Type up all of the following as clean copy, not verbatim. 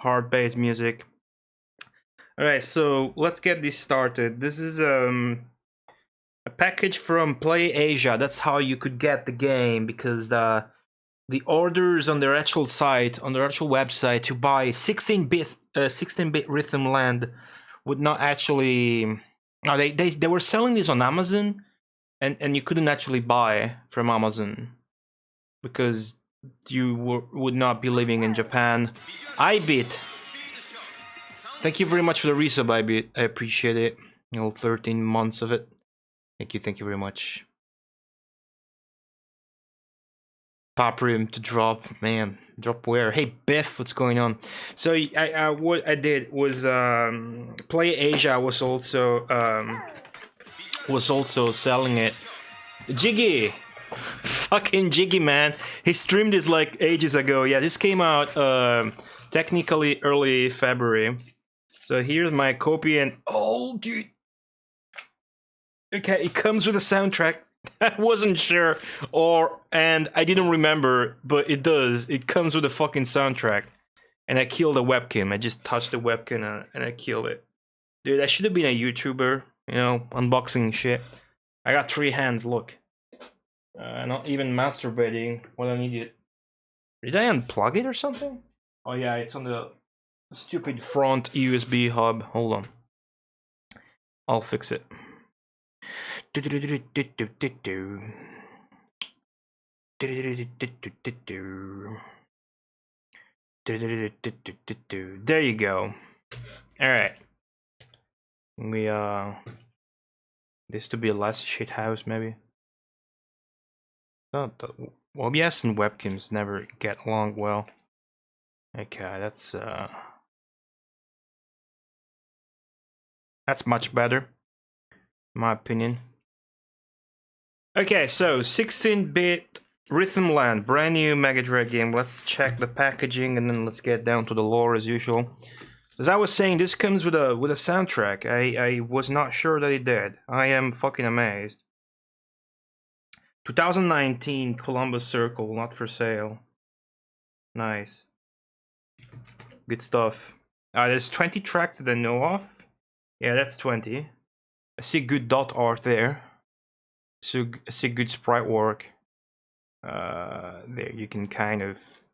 hard bass music. All right, so let's get this started. This is a package from Play Asia. That's how you could get the game, because the orders on their actual site, on their actual website, to buy 16-bit Rhythm Land would not actually. No, they were selling this on Amazon, and you couldn't actually buy from Amazon because you would not be living in Japan. iBit, thank you very much for the resub, iBit. I appreciate it. 13 months of it. Thank you very much. Pop rim to drop, man. Drop where? Hey Biff, what's going on? So what I did was Play Asia was also selling it. Jiggy, fucking Jiggy, man. He streamed this like ages ago. Yeah, this came out technically early February. So here's my copy, and oh dude. Okay, it comes with a soundtrack. I wasn't sure, and I didn't remember, but it does. It comes with a fucking soundtrack. And I killed a webcam. I just touched the webcam and I killed it. Dude, I should have been a YouTuber, you know, unboxing shit. I got 3 hands, look. Not even masturbating when I need it. Did I unplug it or something? Oh yeah, it's on the stupid front USB hub. Hold on. I'll fix it. There you go. Alright. We this to be a less shit house, maybe. No, OBS and webcams never get along well. Okay, that's much better, in my opinion. Okay, so 16-bit Rhythm Land, brand new Mega Drive game. Let's check the packaging and then let's get down to the lore as usual. As I was saying, this comes with a soundtrack. I was not sure that it did. I am fucking amazed. 2019 Columbus Circle, not for sale. Nice. Good stuff. There's 20 tracks that I know of. Yeah, that's 20. I see good dot art there. So I see good sprite work. There you can kind of.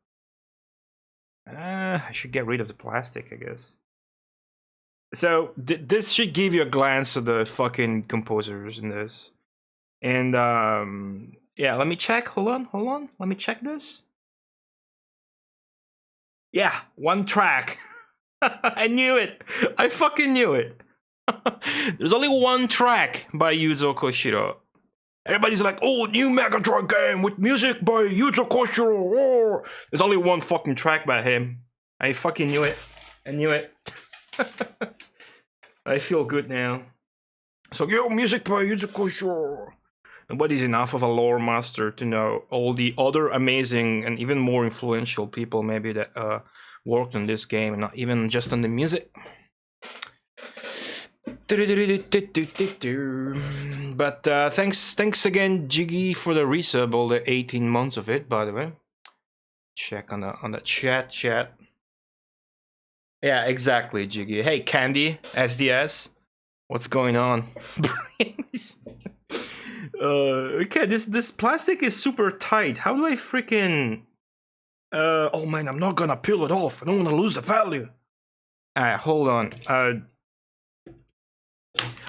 I should get rid of the plastic, I guess. So this should give you a glance of the fucking composers in this. And yeah, let me check. Hold on. Let me check this. Yeah, 1 track. I knew it. I fucking knew it. There's only 1 track by Yuzo Koshiro. Everybody's like, oh, new Mega Drive game with music by Yuzo Koshiro. Oh. There's only 1 fucking track by him. I fucking knew it. I knew it. I feel good now. So, yo, music by Yuzo Koshiro. Nobody's enough of a lore master to know all the other amazing and even more influential people maybe that worked on this game, and not even just on the music. But thanks again, Jiggy, for the resub, all the 18 months of it, by the way. Check on the chat. Yeah, exactly, Jiggy. Hey, Candy, SDS, what's going on? Okay, this plastic is super tight. How do I freaking? Oh man, I'm not gonna peel it off. I don't want to lose the value. Alright, hold on.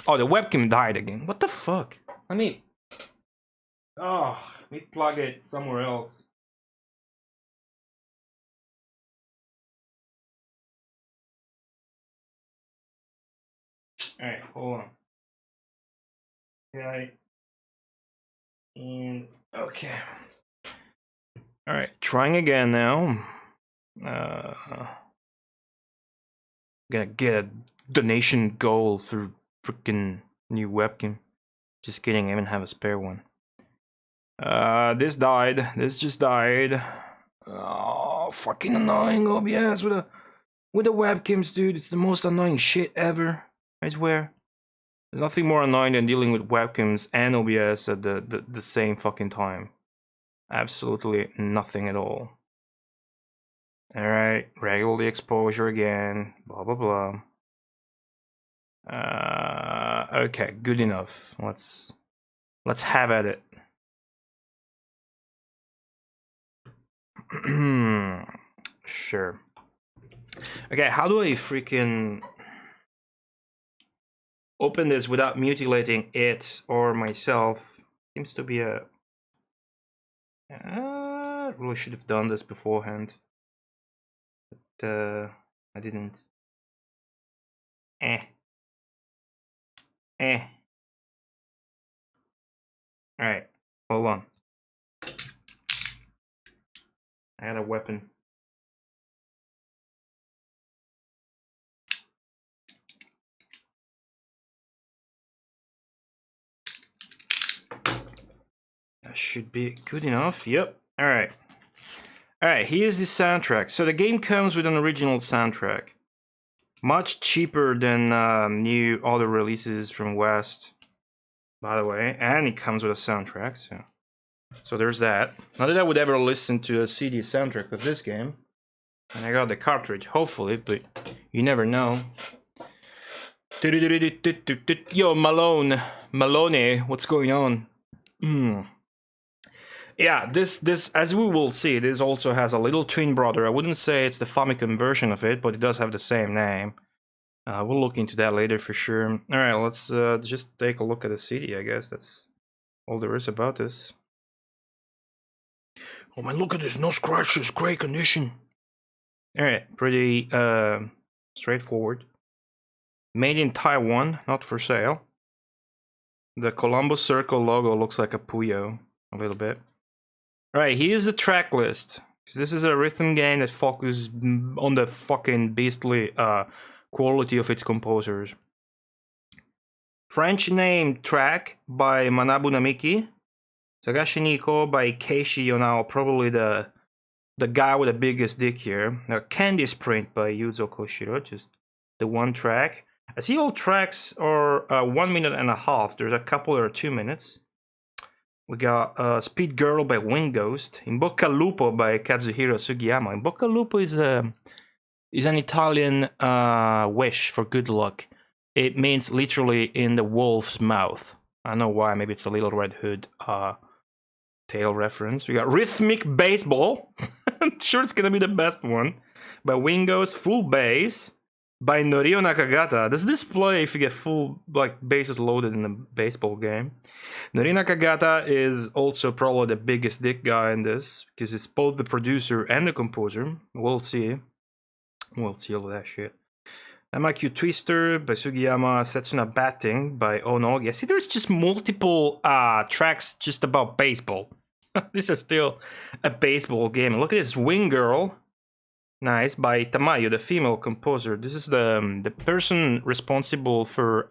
Oh, the webcam died again. What the fuck? Let me plug it somewhere else. Alright, hold on. Okay. And okay. Alright, trying again now. Gonna get a donation goal through freaking new webcam. Just kidding, I even have a spare one. This died. This just died. Oh, fucking annoying OBS with the webcams, dude. It's the most annoying shit ever. I swear. There's nothing more annoying than dealing with webcams and OBS at the same fucking time. Absolutely nothing at all. Alright, regular the exposure again, blah blah blah. Okay, good enough. Let's have at it. Sure. Okay, how do I freaking open this without mutilating it or myself? Seems to be a... really should have done this beforehand. But I didn't. Alright, hold on. I got a weapon. That should be good enough. Yep. Alright. Alright, here's the soundtrack. So the game comes with an original soundtrack. Much cheaper than new other releases from West, by the way. And it comes with a soundtrack, so there's that. Not that I would ever listen to a CD soundtrack of this game. And I got the cartridge, hopefully, but you never know. Yo, Malone, what's going on? Yeah, this, as we will see, this also has a little twin brother. I wouldn't say it's the Famicom version of it, but it does have the same name. We'll look into that later for sure. Alright, let's just take a look at the CD, I guess. That's all there is about this. Oh man, look at this, no scratches, great condition. Alright, pretty straightforward. Made in Taiwan, not for sale. The Columbus Circle logo looks like a Puyo, a little bit. Alright, here's the track list. This is a rhythm game that focuses on the fucking beastly quality of its composers. French name track by Manabu Namiki. Sagashi Niko by Keishi Yonao, probably the guy with the biggest dick here. Now, Candy Sprint by Yuzo Koshiro, just the one track. I see all tracks are 1 minute and a half. There's a couple that are 2 minutes. We got Speed Girl by Wind Ghost. In Bocca Lupo by Kazuhiro Sugiyama. In Bocca Lupo is an Italian wish for good luck. It means literally in the wolf's mouth. I don't know why, maybe it's a Little Red Hood tail reference. We got Rhythmic Baseball. I'm sure it's gonna be the best one. By Wind Ghost. Full Bass by Norio Nakagata. Does this play if you get full bases loaded in a baseball game? Norio Nakagata is also probably the biggest dick guy in this, because it's both the producer and the composer. We'll see. We'll see all that shit. MIQ Twister by Sugiyama. Setsuna Batting by Ono. Yeah, see, there's just multiple tracks just about baseball. This is still a baseball game. Look at this, Wing Girl. Nice, by Tamayo, the female composer. This is the person responsible for,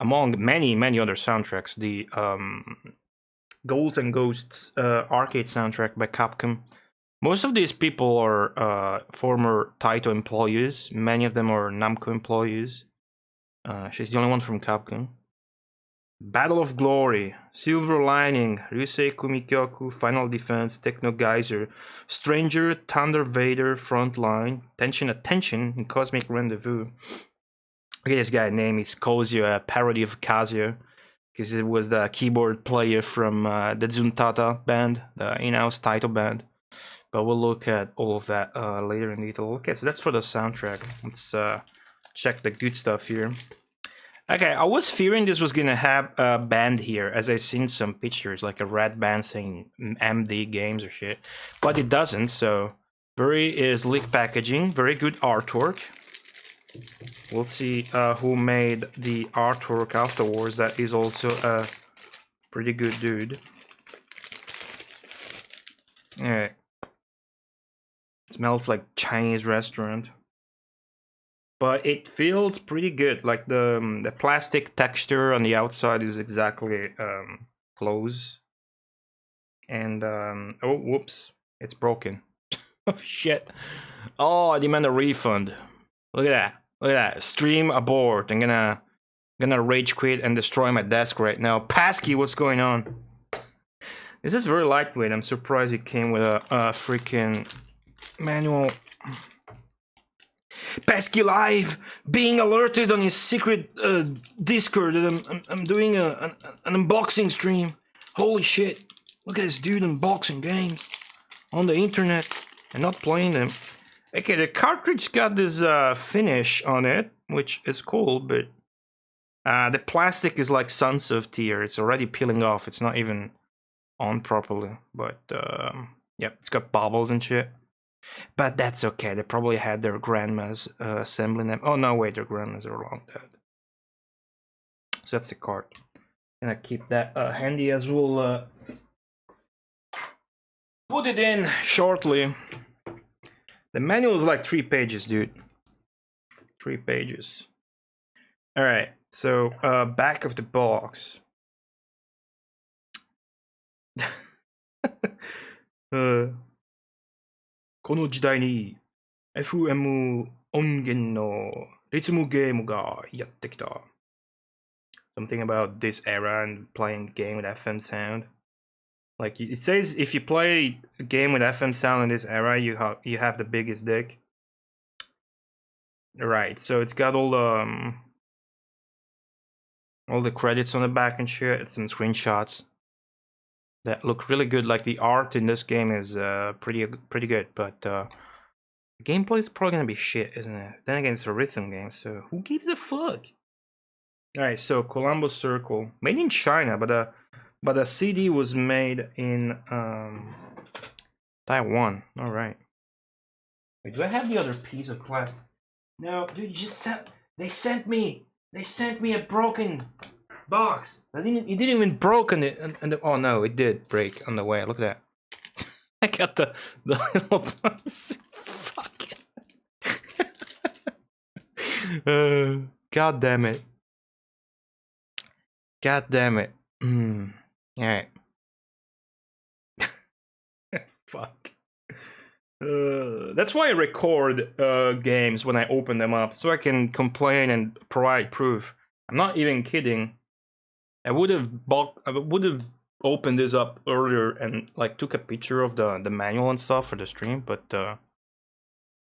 among many other soundtracks, the Ghouls and Ghosts arcade soundtrack by Capcom. Most of these people are former Taito employees. Many of them are Namco employees. She's the only one from Capcom. Battle of Glory, Silver Lining, Ryusei Kumikyoku, Final Defense, Techno Geyser, Stranger, Thunder Vader, Frontline, Tension Attention, and Cosmic Rendezvous. Okay, this guy's name is Kozio, a parody of Casio, because it was the keyboard player from the Zuntata band, the in-house title band. But we'll look at all of that later in detail. Okay, so that's for the soundtrack. Let's check the good stuff here. Okay, I was fearing this was gonna have a band here, as I've seen some pictures, like a red band saying MD Games or shit, but it doesn't, so very sleek packaging, very good artwork. We'll see who made the artwork afterwards. That is also a pretty good dude. Alright. Smells like Chinese restaurant. But it feels pretty good. Like the plastic texture on the outside is exactly close. And oh, whoops, it's broken. Oh shit! Oh, I demand a refund. Look at that! Look at that! Stream abort. I'm gonna rage quit and destroy my desk right now. Pasky, what's going on? This is very lightweight. I'm surprised it came with a freaking Manual. Pesky Live being alerted on his secret Discord that I'm doing an unboxing stream. Holy shit. Look at this dude unboxing games on the internet and not playing them. Okay, the cartridge got this finish on it, which is cool, but the plastic is like Sunsoft tier. It's already peeling off. It's not even on properly. But yeah, it's got bubbles and shit. But that's okay. They probably had their grandmas assembling them. Oh no, wait, their grandmas are long dead. So that's the card. And I keep that handy as we'll put it in shortly. The manual is like 3 pages, dude. 3 pages. All right. So back of the box. この時代に FM 音源のリズムゲームがやってきた. Something about this era and playing a game with FM sound. Like it says, if you play a game with FM sound in this era, you have the biggest dick. Right. So it's got all the credits on the back and shit. It's some screenshots that look really good. Like the art in this game is pretty good, but the gameplay is probably gonna be shit, isn't it? Then again, it's a rhythm game, so who gives a fuck? All right, so Columbus Circle, made in China, but the CD was made in Taiwan. All right. Wait, do I have the other piece of glass? No, dude, they sent me a broken box. It didn't even broke on it, and oh no, it did break on the way. Look at that. I got the little fuck. God damn it. God damn it. All right. Fuck. That's why I record games when I open them up, so I can complain and provide proof. I'm not even kidding. I would have opened this up earlier and like took a picture of the manual and stuff for the stream, but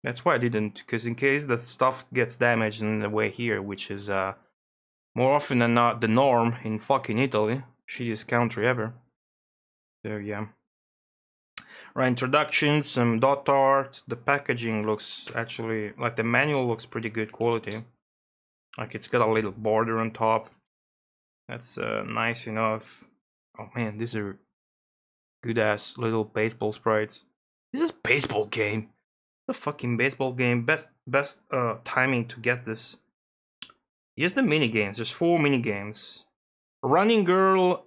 that's why I didn't, because in case the stuff gets damaged in the way here, which is more often than not the norm in fucking Italy, shittiest country ever. So yeah. Right, introduction, some dot art. The packaging looks actually, like the manual looks pretty good quality. Like it's got a little border on top. That's nice enough. Oh man, these are good ass little baseball sprites. This is a baseball game. The fucking baseball game. Best timing to get this. Here's the mini games. There's 4 mini games. Running Girl,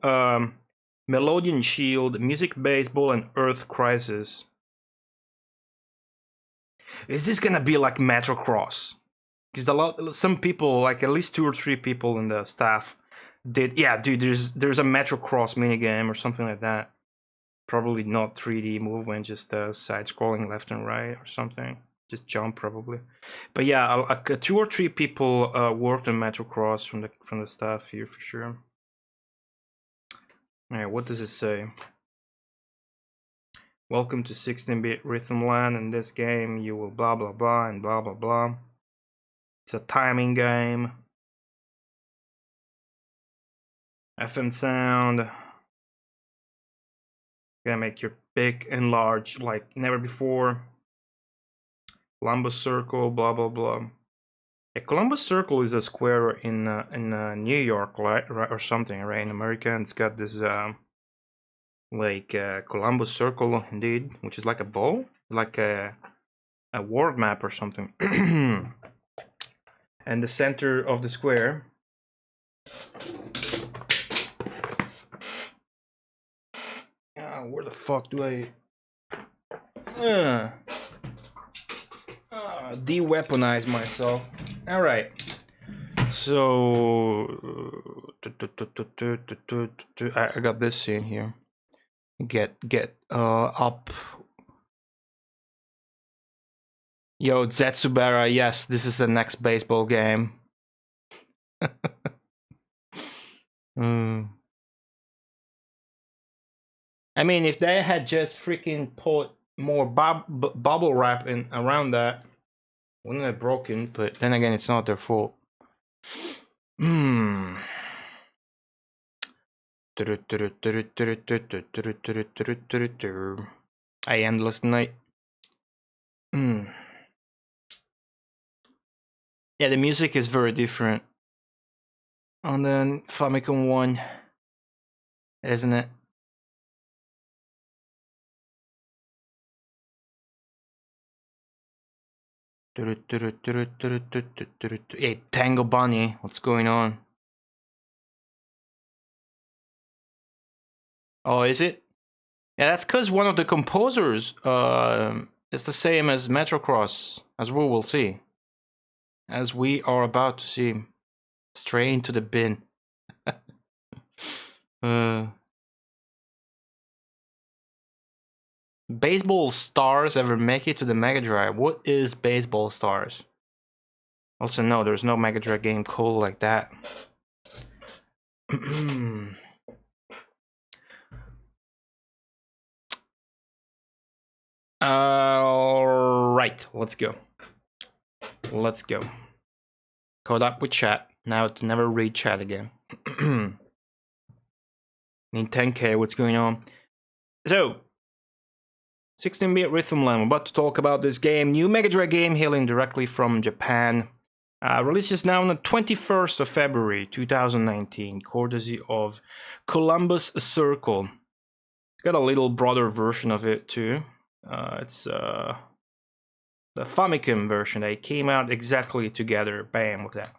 Melodian Shield, Music Baseball, and Earth Crisis. Is this gonna be like Metro Cross? Because some people, like at least 2 or 3 people in the staff did. Yeah, dude, there's a Metro Cross minigame or something like that. Probably not 3D movement, just side scrolling left and right or something. Just jump probably. But yeah, 2 or 3 people worked on Metro Cross from the staff here for sure. Alright, what does it say? Welcome to 16-bit Rhythm Land. In this game, you will blah blah blah and blah blah blah. It's a timing game. FM sound. Gonna make your big and large like never before. Columbus Circle, blah blah blah. Yeah, Columbus Circle is a square in New York, right, or something, right, in America. And it's got this like Columbus Circle, indeed, which is like a ball, like a world map or something. And the center of the square. Where the fuck do I de-weaponize myself? All right. So I got this in here. Get up. Yo, Zetsubara, yes, this is the next baseball game. I mean, if they had just freaking put more bubble wrap around that. Wouldn't have broken, but then again, it's not their fault. I endless night. Yeah, the music is very different on the Famicom one, isn't it? Hey, Tango Bunny, what's going on? Oh, is it? Yeah, that's because one of the composers is the same as Metrocross, as we will see. As we are about to see. Straight into the bin. Baseball Stars ever make it to the Mega Drive? What is Baseball Stars? Also, no, there's no Mega Drive game called like that. Alright, let's go. Let's go. Caught up with chat. Now to never read chat again. Nintendo, what's going on? So, 16-bit Rhythm Land. We're about to talk about this game. New Mega Drive game hailing directly from Japan. Releases now on the 21st of February 2019. Courtesy of Columbus Circle. It's got a little broader version of it too. It's the Famicom version. They came out exactly together. Bam, look at that.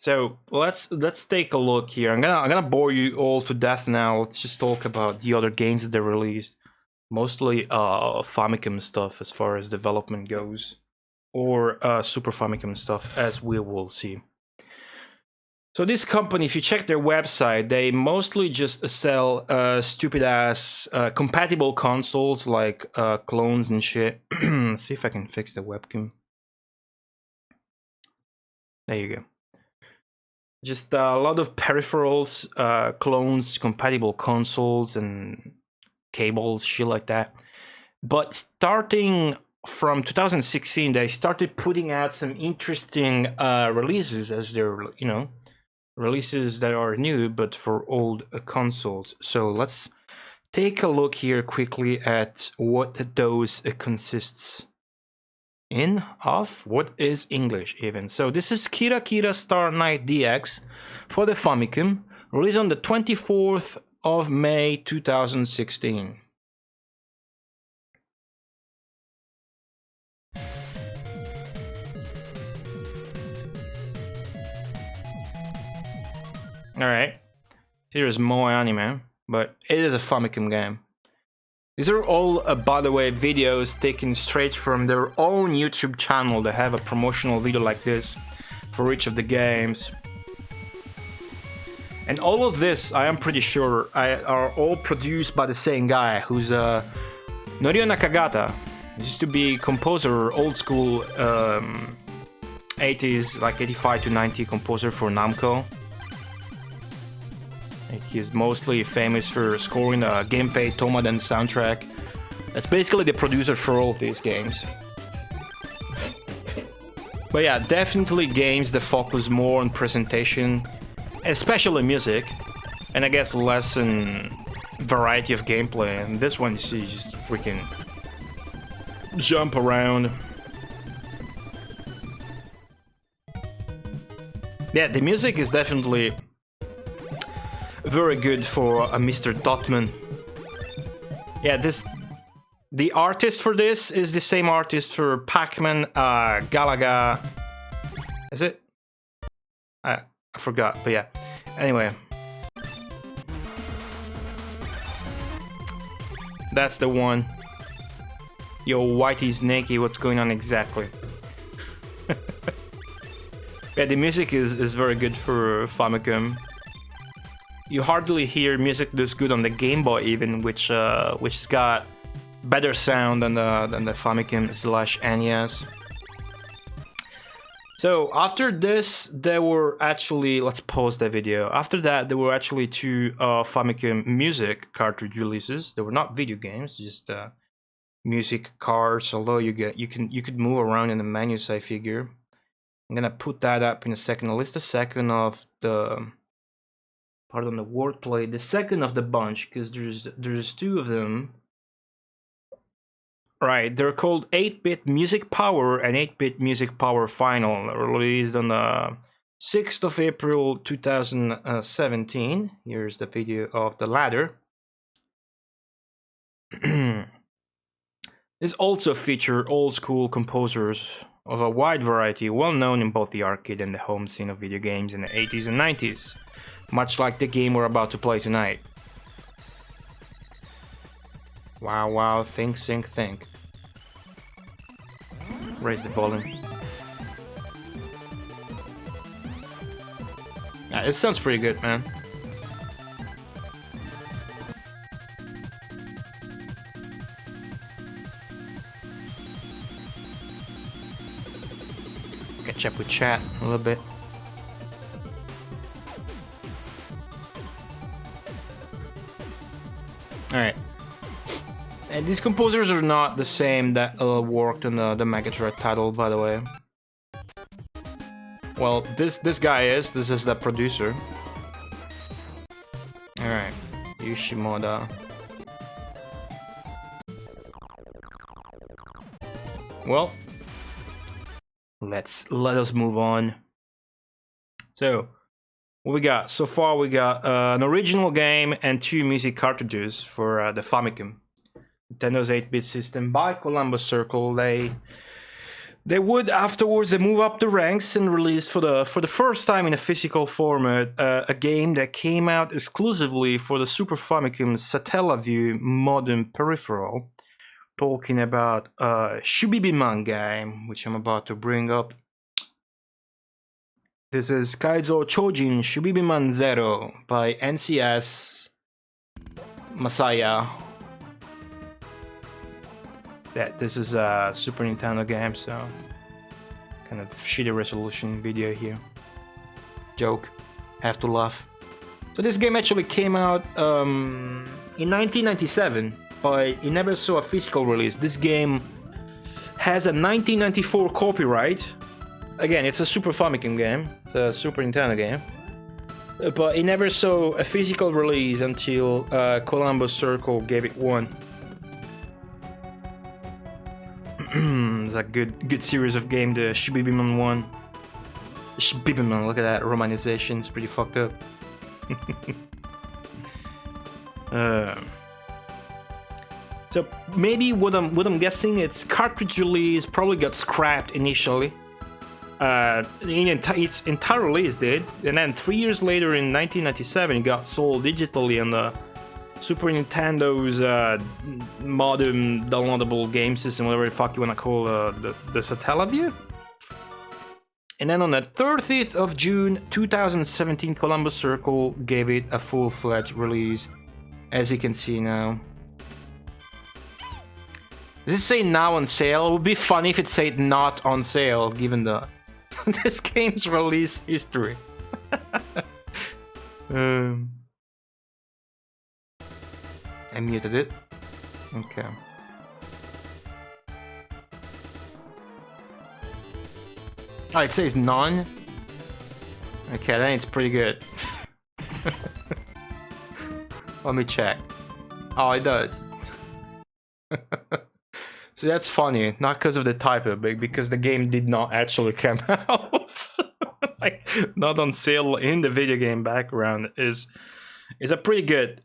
So let's take a look here. I'm gonna bore you all to death now. Let's just talk about the other games that they released. Mostly Famicom stuff as far as development goes, or Super Famicom stuff, as we will see. So this company, if you check their website, they mostly just sell stupid ass compatible consoles like clones and shit. Let's see if I can fix the webcam. There you go. Just a lot of peripherals, clones, compatible consoles, and cables, shit like that. But starting from 2016, they started putting out some interesting releases as their, releases that are new, but for old consoles. So let's take a look here quickly at what those consists of. What is English even? So this is Kira Kira Star Night DX for the Famicom, released on the 24th of May 2016. Alright, here's more anime, but it is a Famicom game. These are all, by the way, videos taken straight from their own YouTube channel. They have a promotional video like this for each of the games. And all of this, I am pretty sure, are all produced by the same guy, who's Norio Nakagata. He used to be composer, old school 80s, like 85 to 90 composer for Namco. He's mostly famous for scoring the Gunpei Tomaden soundtrack. That's basically the producer for all of these games. But yeah, definitely games that focus more on presentation, especially music, and I guess less on variety of gameplay. And this one, you see, just freaking jump around. Yeah, the music is definitely very good for Mr. Dotman. Yeah, the artist for this is the same artist for Pac-Man Galaga. Is it? I forgot, but yeah. Anyway. That's the one. Yo, Whitey Snakey, what's going on exactly? Yeah, the music is very good for Famicom. You hardly hear music this good on the Game Boy even, which's got better sound than the Famicom / NES. So after this, there were actually, let's pause the video. After that, there were actually two Famicom music cartridge releases. They were not video games, just music cards. Although you could move around in the menus, I figure. I'm gonna put that up in a second. At least the second of the, pardon the wordplay, the second of the bunch, because there's two of them. Right, they're called 8-Bit Music Power and 8-Bit Music Power Final, released on the 6th of April 2017. Here's the video of the latter. This also features old school composers of a wide variety, well known in both the arcade and the home scene of video games in the 80s and 90s, much like the game we're about to play tonight. Wow, wow, think, sync, think. Raise the volume. Yeah, it sounds pretty good, man. Catch up with chat a little bit. Alright. And these composers are not the same that worked on the Megadrive title, by the way. Well, this guy is. This is the producer. Alright. Yoshimoda. Well, let us move on. So, what we got? So far we got an original game and two music cartridges for the Famicom. Nintendo's 8-bit system by Columbus Circle. They would afterwards move up the ranks and release for the first time in a physical format a game that came out exclusively for the Super Famicom Satellaview modem peripheral. Talking about Shubibiman game, which I'm about to bring up. This is Kaizo Chojin Shubibiman Zero by NCS Masaya. This is a Super Nintendo game, so kind of shitty resolution video here. Joke, have to laugh. So this game actually came out in 1997, but it never saw a physical release. This game has a 1994 copyright. Again, it's a Super Famicom game, it's a Super Nintendo game, but it never saw a physical release until Columbus Circle gave it one. It's a good series of games, the Shubibiman 1. Shubibiman, look at that romanization, it's pretty fucked up. So maybe what I'm guessing, its cartridge release probably got scrapped initially. Its entire release did, and then 3 years later in 1997 it got sold digitally on the Super Nintendo's modern downloadable game system, whatever the fuck you wanna call the Satellaview. And then on the 30th of June 2017, Columbus Circle gave it a full-fledged release, as you can see now. Does it say now on sale? It would be funny if it said not on sale, given the this game's release history. I muted it. Okay. Oh, it says none? Okay, then it's pretty good. Let me check. Oh, it does. So that's funny, not because of the typo, but because the game did not actually come out. Like, not on sale in the video game background is a pretty good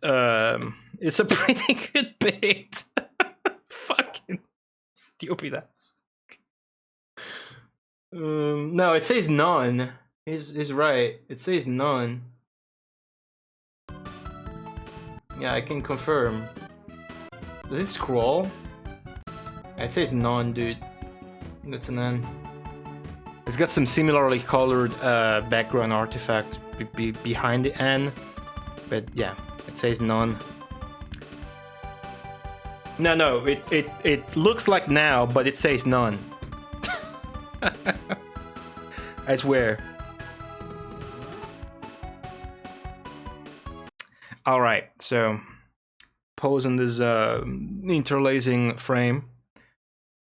it's a pretty good bait. Fucking stupid ass. No, it says none. He's right. It says none. Yeah, I can confirm. Does it scroll? It says none, dude. That's an N. It's got some similarly colored background artifact behind the N, but yeah, it says none. No, it looks like now, but it says none. I swear. Alright, so pose on this interlacing frame.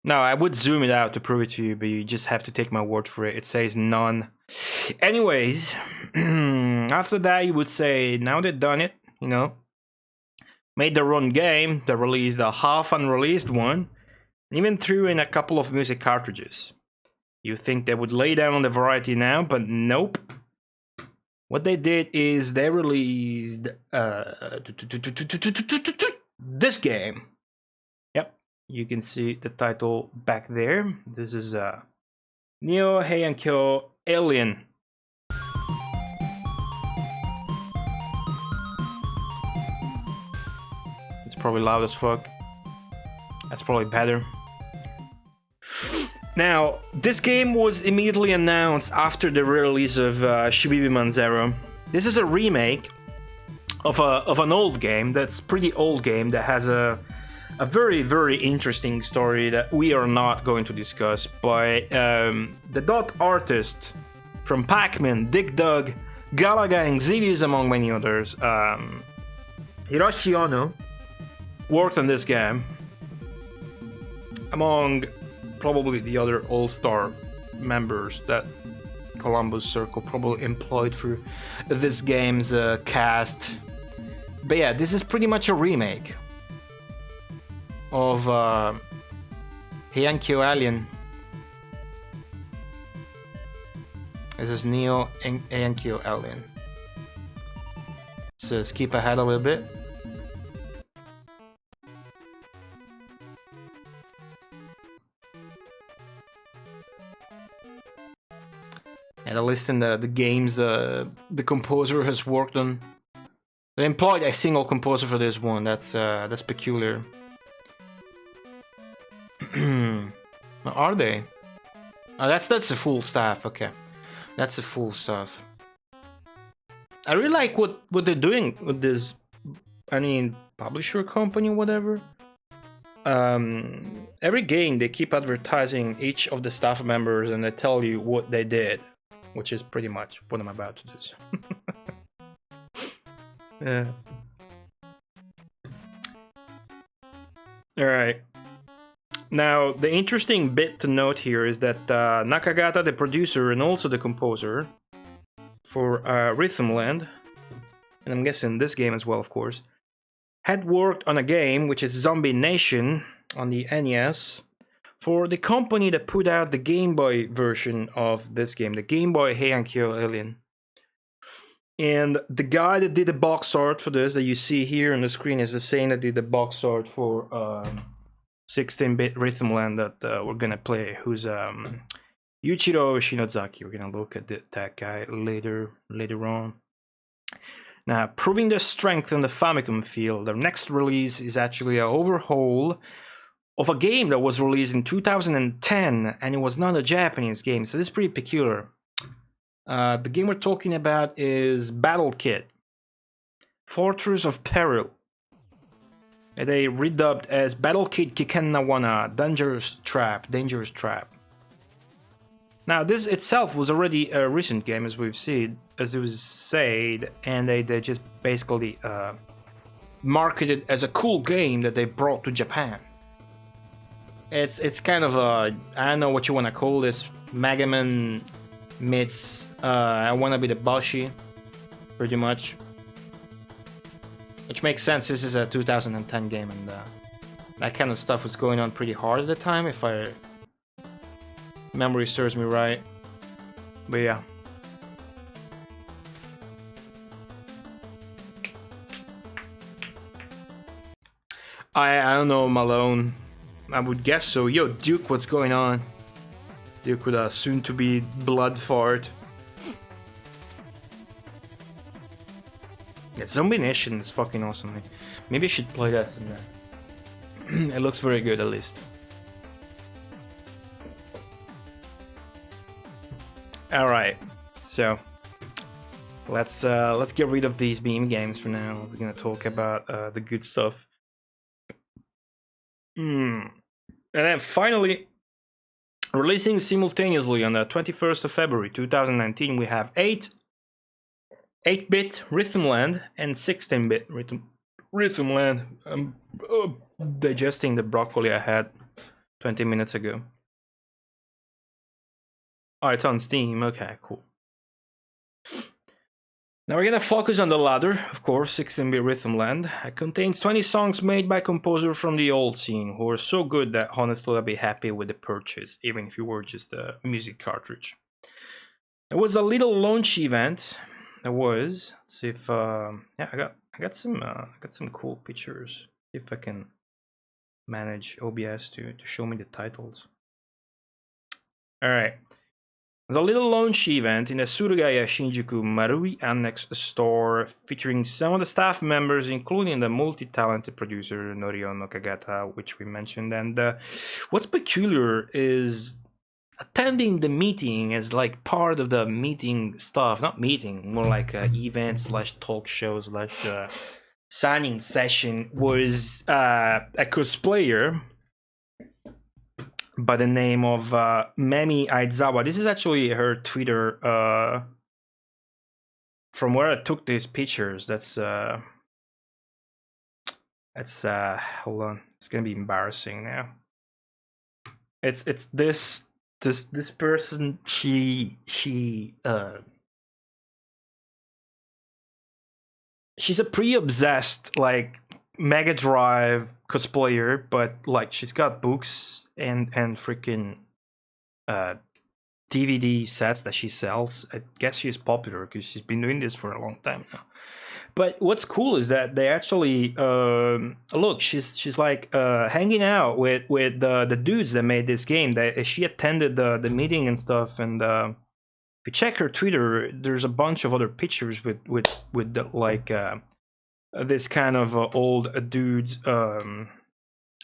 Now, I would zoom it out to prove it to you, but you just have to take my word for it. It says none. Anyways, after that, you would say, now they've done it, you know, made their own game, they released a half unreleased one, and even threw in a couple of music cartridges. You think they would lay down on the variety now, but nope. What they did is they released this game. Yep, you can see the title back there. This is Neo Heian-kyo Alien. It's probably loud as fuck. That's probably better. Now, this game was immediately announced after the release of Shibibiman Zero. This is a remake of an old game, that's pretty old game, that has a very, very interesting story that we are not going to discuss, by the dot artist from Pac-Man, Dig Dug, Galaga, and Xilius, among many others. Hiroshi Ono worked on this game, among probably the other all-star members that Columbus Circle probably employed for this game's cast. But yeah, this is pretty much a remake of Heian-kyo Alien. This is Neo Heian-kyo Alien. So skip ahead a little bit. And at least in the games the composer has worked on. They employed a single composer for this one. That's peculiar. Are they? Oh, that's the full staff. Okay, that's the full staff. I really like what they're doing with this. I mean, publisher company, whatever. Every game they keep advertising each of the staff members, and they tell you what they did, which is pretty much what I'm about to do. Yeah. All right. Now, the interesting bit to note here is that Nakagata, the producer and also the composer for Rhythmland, and I'm guessing this game as well, of course, had worked on a game which is Zombie Nation on the NES for the company that put out the Game Boy version of this game, the Game Boy Heian-kyo Alien. And the guy that did the box art for this, that you see here on the screen, is the same that did the box art for 16-bit Rhythmland that we're gonna play, who's Yuichiro Shinozaki. We're gonna look at that guy later on. Now, proving their strength in the Famicom field, their next release is actually an overhaul of a game that was released in 2010, and it was not a Japanese game, so this is pretty peculiar. The game we're talking about is Battle Kit, Fortress of Peril. They redubbed as Battle Kit Kikennawana, Dangerous Trap. Now, this itself was already a recent game, as we've seen, as it was said, and they just basically marketed as a cool game that they brought to Japan. It's kind of a, I don't know what you want to call this, Mega Man meets I Wanna Be the Boshi, pretty much. Which makes sense, this is a 2010 game, and that kind of stuff was going on pretty hard at the time, if I memory serves me right. But yeah. I don't know, Malone. I would guess so. Yo, Duke, what's going on? Duke with a soon-to-be blood fart. Yeah, Zombie Nation is fucking awesome. Maybe I should play that in there. It looks very good, at least. All right, so let's get rid of these meme games for now. We're gonna talk about the good stuff. And then finally, Releasing simultaneously on the 21st of February 2019, we have 8-bit Rhythmland and 16-bit Rhythmland. I'm digesting the broccoli I had 20 minutes ago. Oh, it's on Steam. Okay, cool. Now we're gonna focus on the latter, of course, 16-bit Rhythmland. It contains 20 songs made by composers from the old scene who are so good that honestly I'd be happy with the purchase, even if it were just a music cartridge. It was a little launch event. There was. Let's see if yeah, I got some cool pictures. See if I can manage OBS to show me the titles. All right. There's a little launch event in the Surugaya Shinjuku Marui Annex store featuring some of the staff members, including the multi-talented producer Norio Nakagata, which we mentioned. And what's peculiar is attending the meeting as like part of the meeting stuff. Not meeting, more like event / talk show / signing session was a cosplayer by the name of Memi Aizawa. This is actually her Twitter. From where I took these pictures. That's hold on. It's gonna be embarrassing now. It's this person. She's a pretty obsessed like Mega Drive cosplayer, but like she's got books and freaking DVD sets that she sells. I guess she's popular because she's been doing this for a long time now. But what's cool is that they actually look. She's like hanging out with the dudes that made this game. That she attended the meeting and stuff. And if you check her Twitter, there's a bunch of other pictures with the, like this kind of old dudes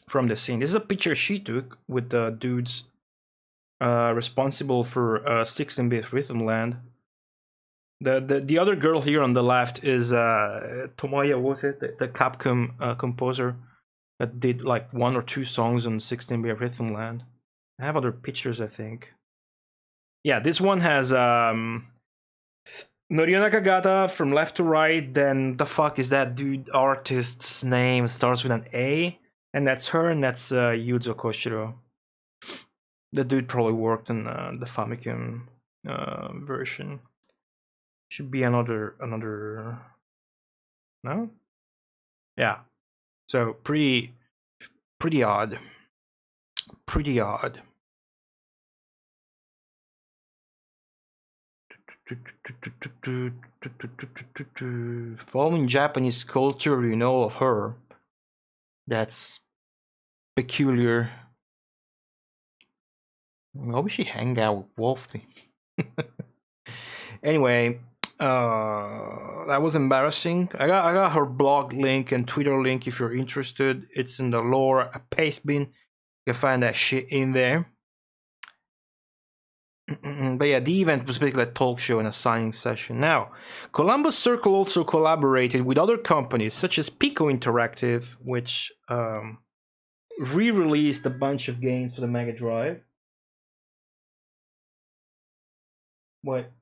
from the scene. This is a picture she took with the dudes responsible for 16-bit Rhythmland. The other girl here on the left is Tomoya, was it the Capcom composer that did like 1 or 2 songs on 16-bit Rhythmland. I have other pictures, I think. Yeah, this one has Norio Nakagata from left to right. Then the fuck is that dude artist's name? Starts with an A, and that's her, and that's Yuzo Koshiro. The dude probably worked on the Famicom version. Should be another. No? Yeah. So pretty odd. Pretty odd. Following Japanese culture, you know of her. That's peculiar. Why would she hang out with Wolfie? Anyway, that was embarrassing. I got her blog link and Twitter link if you're interested. It's in the lore paste bin. You can find that shit in there. But yeah, the event was basically a talk show and a signing session. Now, Columbus Circle also collaborated with other companies such as Pico Interactive, which re-released a bunch of games for the Mega Drive. What?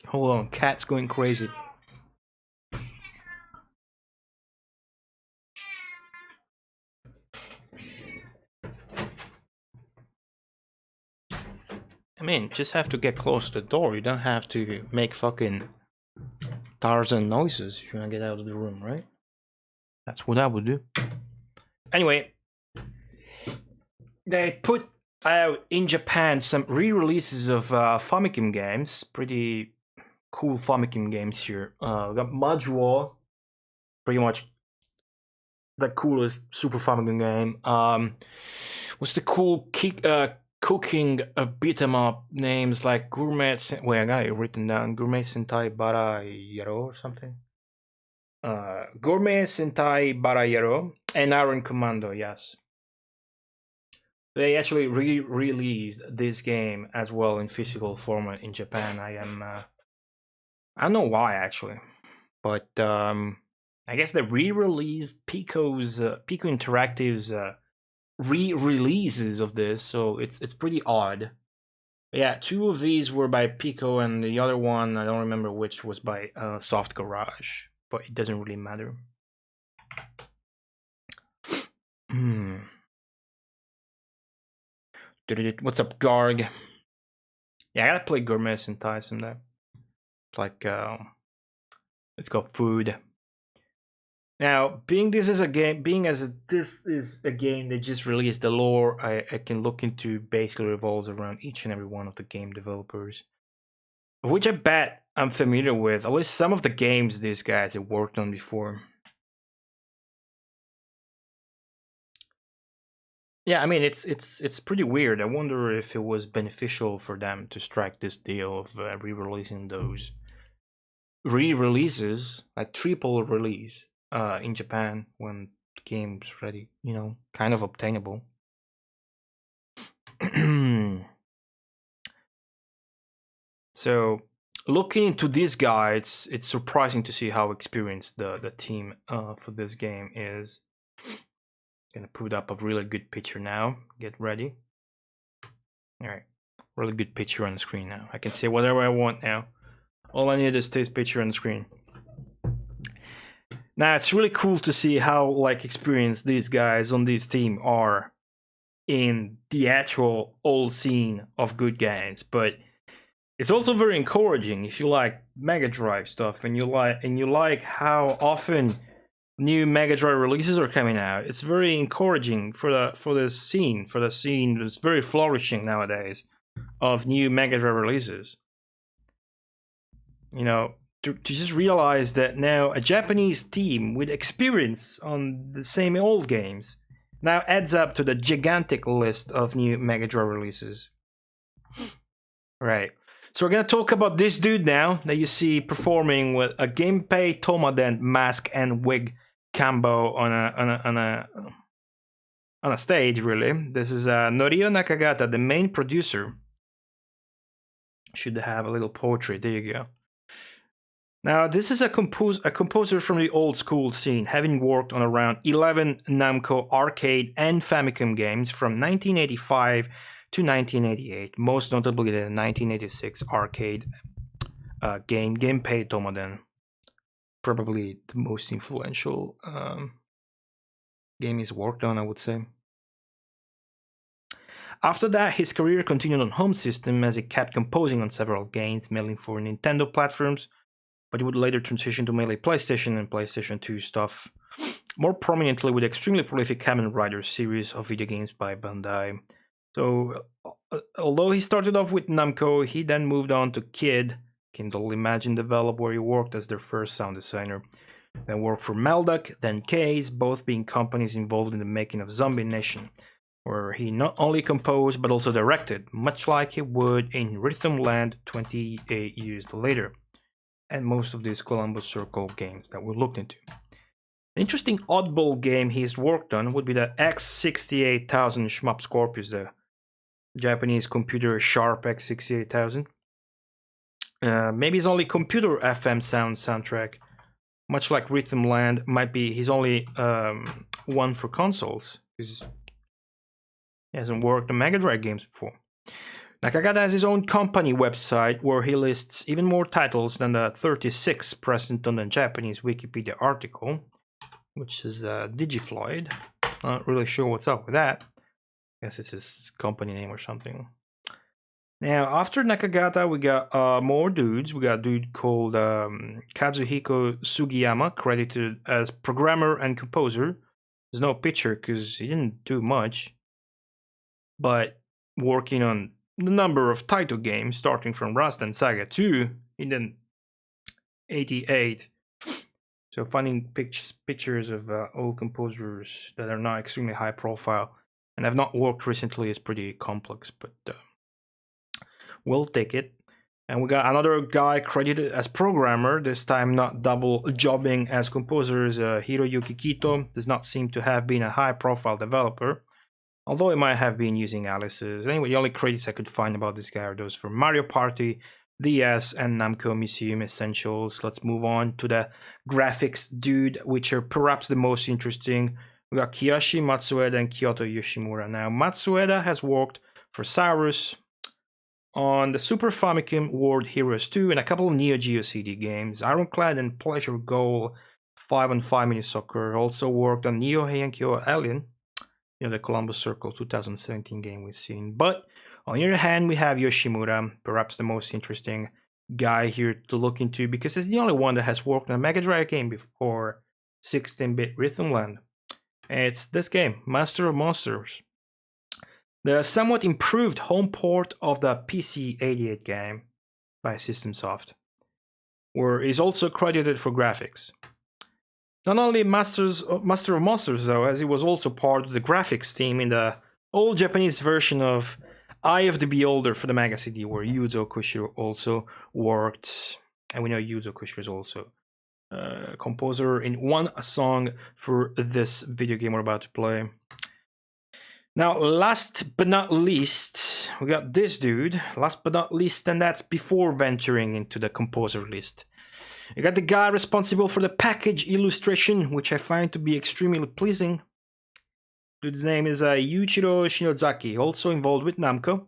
Hold on, cat's going crazy. I mean, just have to get close to the door. You don't have to make fucking Tarzan noises if you want to get out of the room, right? That's what I would do. Anyway, they put out in Japan some re-releases of Famicom games. Pretty cool Famicom games here. We got Majua, pretty much the coolest Super Famicom game. What's the cool cooking beat 'em up names like Gourmet? Wait, I got it written down. Gourmet Sentai Barayero or something. Gourmet Sentai Barayero and Iron Commando. Yes. They actually re-released this game as well in physical format in Japan. I don't know why actually, but I guess they re-released Pico Interactive's re-releases of this, so it's pretty odd. Yeah, 2 of these were by Pico, and the other one, I don't remember which, was by Soft Garage, but it doesn't really matter. What's up, Garg? Yeah, I gotta play Gourmet Sentai someday. It's like, it's called Food. Now, this is a game they just released, the lore I can look into basically revolves around each and every one of the game developers, which I bet I'm familiar with, at least some of the games these guys have worked on before. Yeah, I mean, it's pretty weird. I wonder if it was beneficial for them to strike this deal of re-releasing those re-releases, like triple release, in Japan when the game's ready, kind of obtainable. So, looking into this guy, it's surprising to see how experienced the team for this game is. Gonna put up a really good picture now. Get ready. All right, really good picture on the screen now. I can say whatever I want now. All I need is this picture on the screen. Now it's really cool to see how experienced these guys on this team are in the actual old scene of good games, but it's also very encouraging if you like Mega Drive stuff and you like how often new Mega Drive releases are coming out. It's very encouraging for the scene that's very flourishing nowadays of new Mega Drive releases. To just realize that now a Japanese team with experience on the same old games now adds up to the gigantic list of new Mega Drive releases. Right. So we're gonna talk about this dude now that you see performing with a Gunpei Tomaden mask and wig combo on a stage. Really, this is Norio Nakagata, the main producer. Should have a little poetry. There you go. Now, this is a composer from the old school scene, having worked on around 11 Namco arcade and Famicom games from 1985 to 1988, most notably the 1986 arcade game Gunpei Tomaden. Probably the most influential game he's worked on, I would say. After that, his career continued on home system as he kept composing on several games, mainly for Nintendo platforms, but he would later transition to mainly PlayStation and PlayStation 2 stuff, more prominently with the extremely prolific Kamen Rider series of video games by Bandai. So, although he started off with Namco, he then moved on to Kid, Kindle Imagine Develop, where he worked as their first sound designer. Then worked for Melduck, then Case, both being companies involved in the making of Zombie Nation, where he not only composed but also directed, much like he would in Rhythm Land 28 years later, and most of these Columbus Circle games that we looked into. An interesting oddball game he's worked on would be the X68000 Shmup Scorpius, the Japanese computer Sharp X68000. Maybe his only computer FM soundtrack, much like Rhythm Land, might be his only one for consoles, because he hasn't worked on Mega Drive games before. Nakagata has his own company website where he lists even more titles than the 36 present on the Japanese Wikipedia article, which is Digifloyd. Not really sure what's up with that. I guess it's his company name or something. Now, after Nakagata, we got more dudes. We got a dude called Kazuhiko Sugiyama, credited as programmer and composer. There's no picture because he didn't do much, but working on the number of Taito games, starting from Rust and Saga 2 in the 88. So finding pictures of old composers that are not extremely high profile and have not worked recently is pretty complex, but we'll take it. And we got another guy credited as programmer, this time not double jobbing as composer, is Hiroyuki Kito. Does not seem to have been a high profile developer, although he might have been using Alice's. Anyway, the only credits I could find about this guy are those for Mario Party, DS, and Namco Museum Essentials. Let's move on to the graphics dude, which are perhaps the most interesting. We got Kiyoshi Matsueda and Kyoto Yoshimura. Now, Matsueda has worked for Cyrus on the Super Famicom World Heroes 2 and a couple of Neo Geo CD games, Ironclad and Pleasure Goal 5-on-5 Mini Soccer. Also worked on Neo Heian Alien, the Columbus Circle 2017 game we've seen. But on the other hand, we have Yoshimura, perhaps the most interesting guy here to look into because he's the only one that has worked on a Mega Drive game before 16-bit Rhythmland. It's this game, Master of Monsters. The somewhat improved home port of the PC-88 game by Systemsoft, where he's also credited for graphics. Not only Master of Monsters though, as he was also part of the graphics team in the old Japanese version of Eye of the Beholder for the Mega CD, where Yuzo Koshiro also worked. And we know Yuzo Koshiro is also a composer in one song for this video game we're about to play. Now, last but not least, we got this dude. Last but not least, and that's before venturing into the composer list. You got the guy responsible for the package illustration, which I find to be extremely pleasing. Dude's name is Yuichiro Shinozaki, also involved with Namco.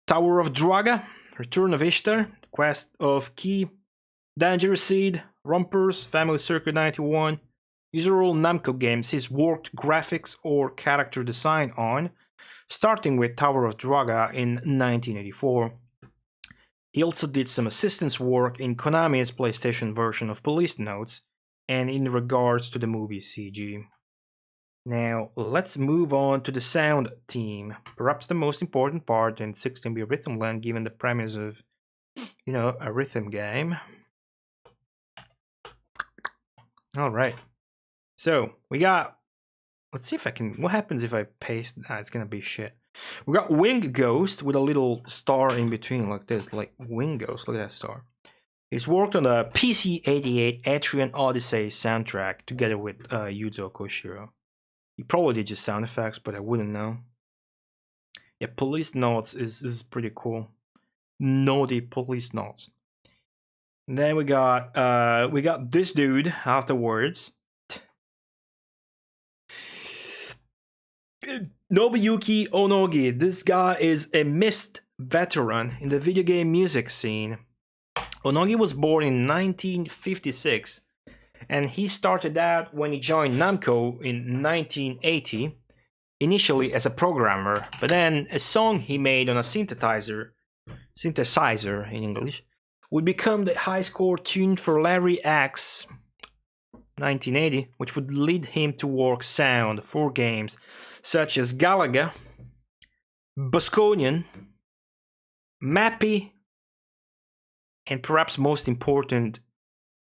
Tower of Draga, Return of Ishtar, Quest of Key, Dangerous Seed, Rompers, Family Circuit 91. These are all Namco games he's worked graphics or character design on, starting with Tower of Draga in 1984. He also did some assistance work in Konami's PlayStation version of Police Notes, and in regards to the movie CG. Now, let's move on to the sound team. Perhaps the most important part in 16-bit Rhythmland, given the premise of, a rhythm game. Alright. So, we got... Let's see if I can... What happens if I paste... it's gonna be shit. We got Wing Ghost with a little star in between like this. Like Wing Ghost, look at that star. He's worked on the PC-88 Etrian Odyssey soundtrack together with Yuzo Koshiro. He probably did just sound effects, but I wouldn't know. Yeah, Police Notes is pretty cool. Naughty Police Notes. And then we got this dude afterwards. Nobuyuki Onogi. This guy is a missed veteran in the video game music scene. Onogi was born in 1956. And he started out when he joined Namco in 1980, initially as a programmer, but then a song he made on a synthesizer in English, would become the high score tune for Larry X 1980, which would lead him to work sound for games such as Galaga, Bosconian, Mappy, and perhaps most important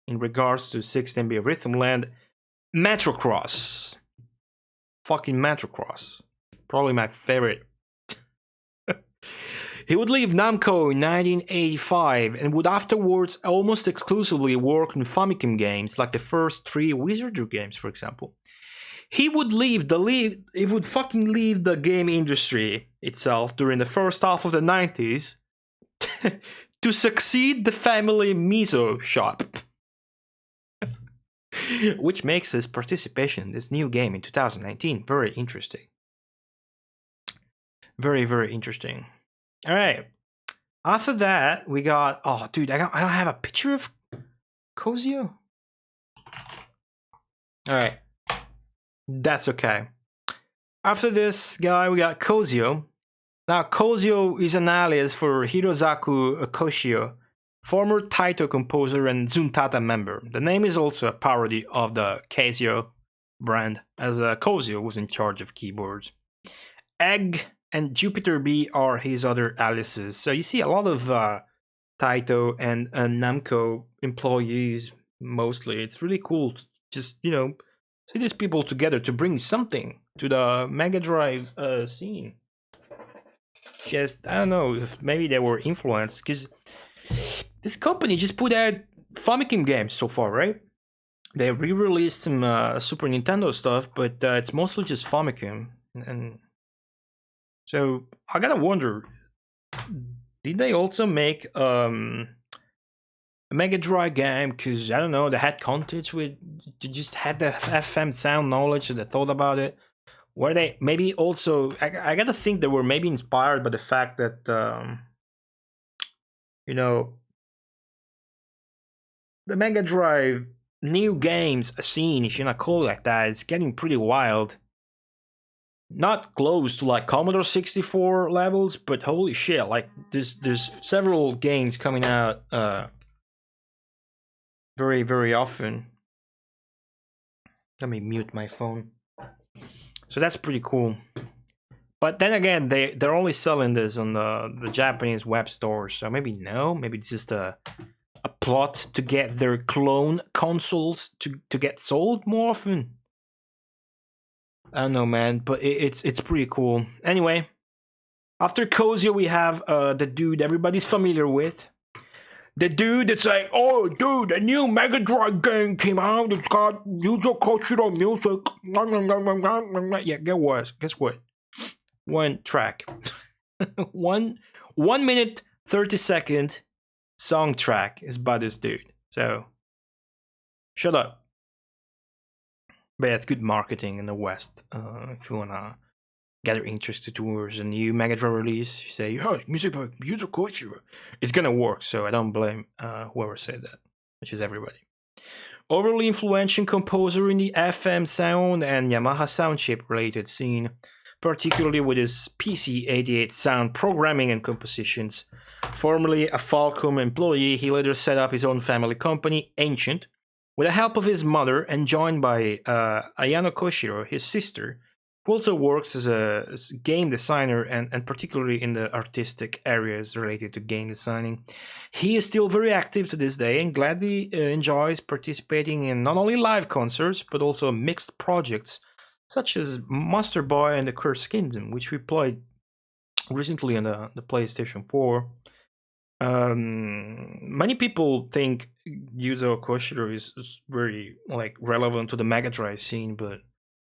in regards to 16-bit Rhythmland, Metrocross. Fucking Metrocross. Probably my favorite. He would leave Namco in 1985 and would afterwards almost exclusively work on Famicom games, like the first 3 Wizardry games, for example. He would fucking leave the game industry itself during the first half of the 90s to succeed the family miso shop. Which makes his participation in this new game in 2019 very interesting. Very, very interesting. Alright. After that, we got... Oh, dude, I don't have a picture of Kozio? Alright. That's okay. After this guy, we got Kozio. Now, Kozio is an alias for Hirozaku Koshio, former Taito composer and Zuntata member. The name is also a parody of the Casio brand, as Kozio was in charge of keyboards. Egg and Jupiter B are his other aliases. So you see a lot of Taito and Namco employees, mostly. It's really cool to just, see these people together to bring something to the Mega Drive scene. Just, I don't know, if maybe they were influenced, because this company just put out Famicom games so far, right? They re-released some Super Nintendo stuff, but it's mostly just Famicom. And so I gotta wonder, did they also make a Mega Drive game because I don't know, they had contents with, they just had the FM sound knowledge, so they thought about it. Were they maybe also? I gotta think they were maybe inspired by the fact that you know, the Mega Drive new games scene, if you not call it like that, it's getting pretty wild. Not close to like Commodore 64 levels, but holy shit, like there's several games coming out very, very often. Let me mute my phone. So that's pretty cool. But then again, they're only selling this on the Japanese web store, so maybe no, maybe it's just a plot to get their clone consoles to get sold more often. I don't know, man, but it's pretty cool. Anyway, after Kozio, we have the dude everybody's familiar with. The dude that's like, oh, dude, a new Mega Drive game came out. It's got Yuzo Koshiro music. Yeah, guess what? One track. 1 minute 30-second song track is by this dude. So, shut up. But yeah, it's good marketing in the West. If you wanna gather interest towards a new Mega Drive release, you say, oh, music by Yuzo Koshiro. It's gonna work, so I don't blame whoever said that, which is everybody. Overly influential composer in the FM sound and Yamaha sound chip related scene, particularly with his PC-88 sound programming and compositions. Formerly a Falcom employee, he later set up his own family company, Ancient, with the help of his mother and joined by Ayano Koshiro, his sister, who also works as a game designer and particularly in the artistic areas related to game designing. He is still very active to this day and gladly enjoys participating in not only live concerts, but also mixed projects such as Master Boy and the Cursed Kingdom, which we played recently on the PlayStation 4. Many people think Yuzo Koshiro is very like relevant to the Mega Drive scene, but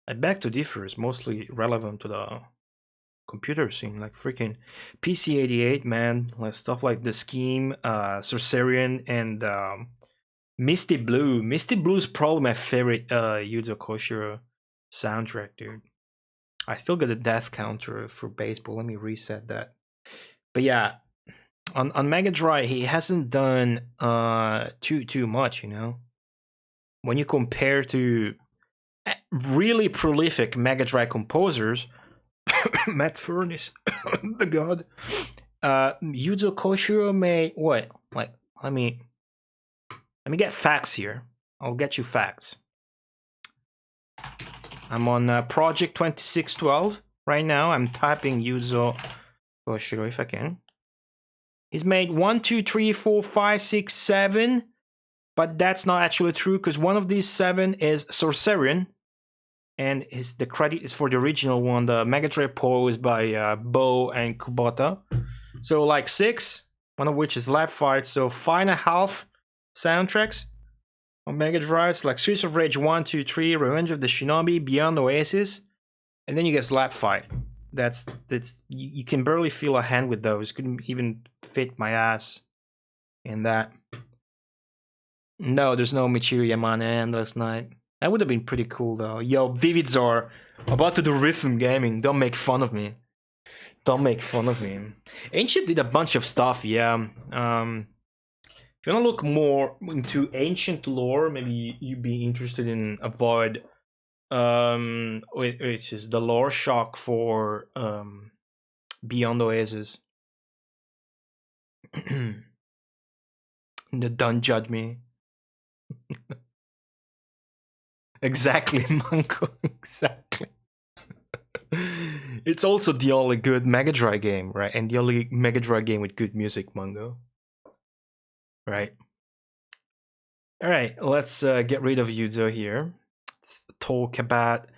I beg to differ. It's mostly relevant to the computer scene, like freaking PC-88, man, like stuff like The Scheme, Sorcerian, and Misty Blue. Misty Blue is probably my favorite Yuzo Koshiro soundtrack, dude. I still get a death counter for baseball. Let me reset that. But yeah, on Mega Drive, he hasn't done too much, you know. When you compare to really prolific Mega Drive composers, Matt Furnace, the god, Yuzo Koshiro made what? Like, let me get facts here. I'll get you facts. I'm on Project 2612 right now. I'm typing Yuzo Koshiro if I can. He's made 1, 2, 3, 4, 5, 6, 7, but that's not actually true because one of these 7 is Sorcerian, and the credit is for the original one. The Mega Drive Pro is by Bo and Kubota. So like 6, one of which is Lab Fight. So 5.5 soundtracks on Mega Drives, like Streets of Rage 1, 2, 3, Revenge of the Shinobi, Beyond Oasis, and then you get Slap Fight. That's you can barely feel a hand with those. Couldn't even fit my ass in that. No, there's no Michiru Yamane Endless Night. That would have been pretty cool though. Yo, Vividzor, about to do rhythm gaming. Don't make fun of me. Don't make fun of me. Ancient did a bunch of stuff, yeah. If you want to look more into Ancient lore, maybe you'd be interested in Avoid, which is the lore shock for Beyond Oasis. Don't judge me. Exactly, Mango. Exactly. It's also the only good Mega Drive game, right? And the only Mega Drive game with good music, Mango. Right. All right, let's get rid of Yuzo here. Let's talk about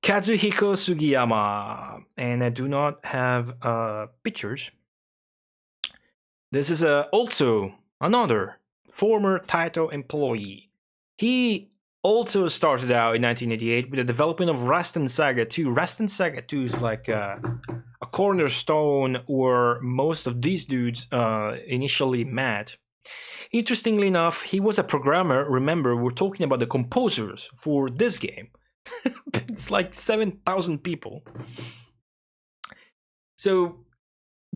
Kazuhiko Sugiyama. And I do not have pictures. This is also another former Taito employee. He also started out in 1988 with the development of Rasten Saga 2. Rasten Saga 2 is like a cornerstone where most of these dudes initially met. Interestingly enough, he was a programmer. Remember, we're talking about the composers for this game. It's like 7,000 people. So,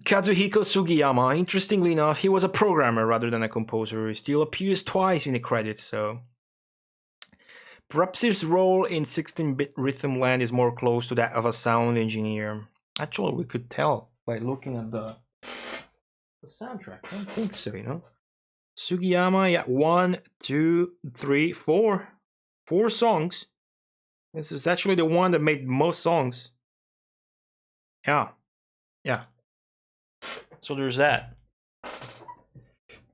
Kazuhiko Sugiyama, interestingly enough, he was a programmer rather than a composer. He still appears twice in the credits, so perhaps his role in 16-bit Rhythm Land is more close to that of a sound engineer. Actually, we could tell by looking at the soundtrack. I don't think so, you know. Sugiyama, yeah, 1, 2, 3, 4. 4 songs. This is actually the one that made most songs. Yeah. So there's that.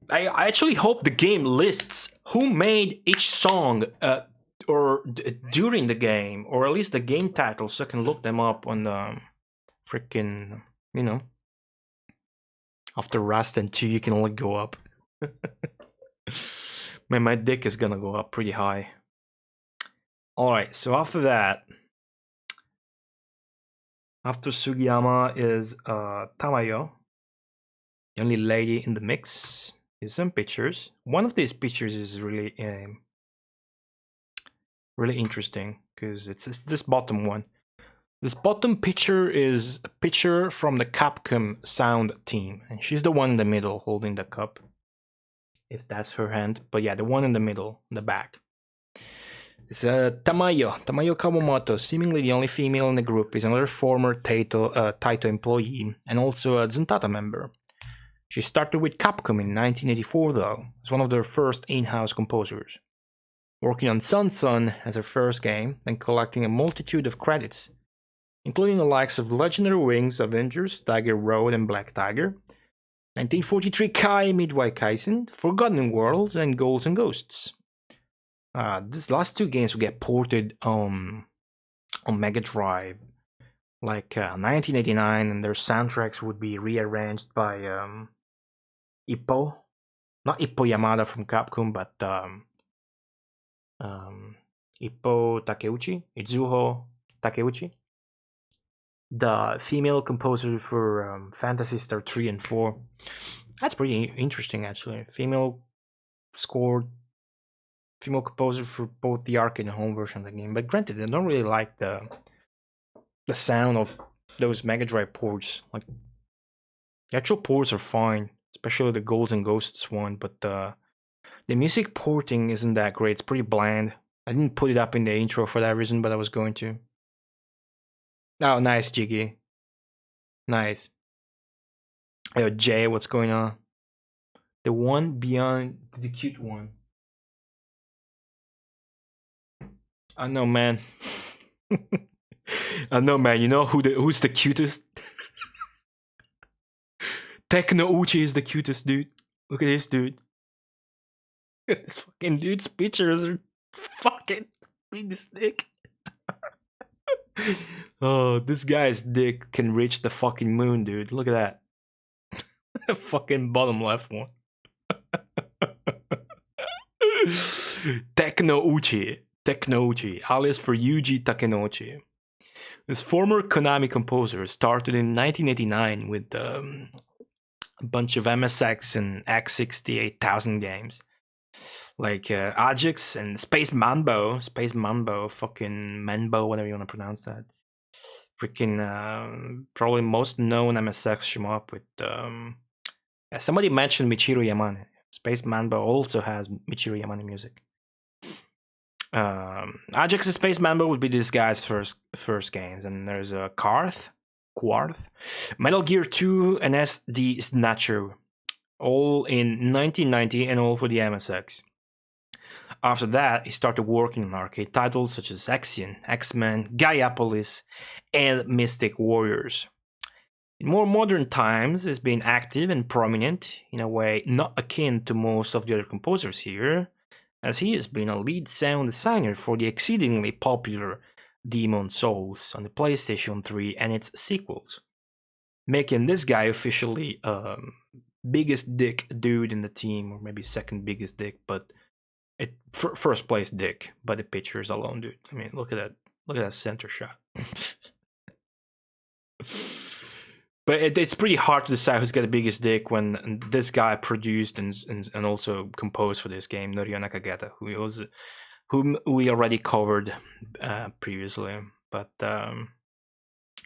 I actually hope the game lists who made each song during the game, or at least the game title, so I can look them up on the freaking, you know. After Rust and 2, you can only go up. Man, my dick is gonna go up pretty high. Alright, so after that, after Sugiyama is Tamayo, the only lady in the mix. Is some pictures. One of these pictures is really interesting because it's this bottom one. This bottom picture is a picture from the Capcom sound team, and she's the one in the middle holding the cup. If that's her hand, but yeah, the one in the middle, the back. It's Tamayo Kawamoto, seemingly the only female in the group, is another former Taito employee and also a Zuntata member. She started with Capcom in 1984, though, as one of their first in-house composers, working on Sun Sun as her first game and collecting a multitude of credits, including the likes of Legendary Wings, Avengers, Tiger Road, and Black Tiger, 1943 Kai Midway Kaisen, Forgotten Worlds, and Ghouls and Ghosts. These last 2 games will get ported on Mega Drive, like 1989, and their soundtracks would be rearranged by Ippo, not Ippo Yamada from Capcom, but Ippo Takeuchi, Itsuho Takeuchi, the female composer for Phantasy Star 3 and 4. That's pretty interesting, actually. Female composer for both the arcade and home version of the game. But granted, I don't really like the sound of those Mega Drive ports. Like, the actual ports are fine, especially the Ghouls and Ghosts one, but the music porting isn't that great. It's pretty bland. I didn't put it up in the intro for that reason, but I was going to. Oh, nice, Jiggy. Nice. Yo, Jay, what's going on? The one beyond the cute one. I know, man. I know, man. You know who's the cutest? Techno Uchi is the cutest, dude. Look at this dude. This fucking dude's pictures are fucking read this dick. Oh, this guy's dick can reach the fucking moon, dude. Look at that. Fucking bottom left one. Techno Uchi, alias for Yuji Takenouchi. This former Konami composer started in 1989 with a bunch of MSX and X68000 games, like Ajax and Space Mambo, fucking Manbo, whatever you want to pronounce that. Freaking probably most known MSX shmup with somebody mentioned Michiru Yamane. Space Mambo also has Michiru Yamane music. Ajax and Space Mambo would be this guy's first games, and there's a Quarth, Metal Gear 2, and SD Snatcher, all in 1990 and all for the MSX. After that, he started working on arcade titles such as Axion, X-Men, Gaiapolis, and Mystic Warriors. In more modern times, he's been active and prominent in a way not akin to most of the other composers here, as he has been a lead sound designer for the exceedingly popular Demon Souls on the PlayStation 3 and its sequels, making this guy officially biggest dick dude in the team, or maybe second biggest dick, but first place dick by the pictures alone, dude. I mean, look at that center shot. But it's pretty hard to decide who's got the biggest dick when this guy produced and also composed for this game, Norio Nakagata, whom we already covered previously. But yeah,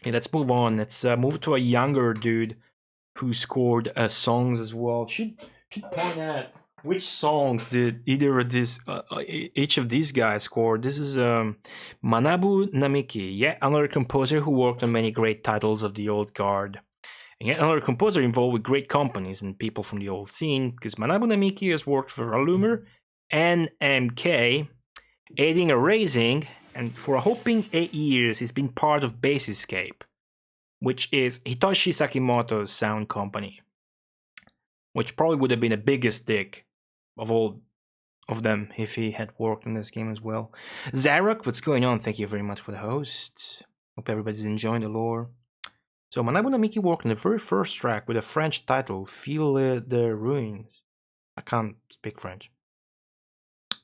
let's move on. Let's move to a younger dude who scored songs as well. Should point out which songs did either of these each of these guys score. This is Manabu Namiki, yet another composer who worked on many great titles of the old guard. And yet another composer involved with great companies and people from the old scene, because Manabu Namiki has worked for Alumer, NMK, Aiding a Raising, and for a whopping 8 years he's been part of Basescape, which is Hitoshi Sakimoto's sound company, which probably would have been the biggest dick of all of them if he had worked on this game as well. Zarok, what's going on? Thank you very much for the host. Hope everybody's enjoying the lore. So Manabu Namiki worked on the very first track with a French title, Feel the Ruins. I can't speak French.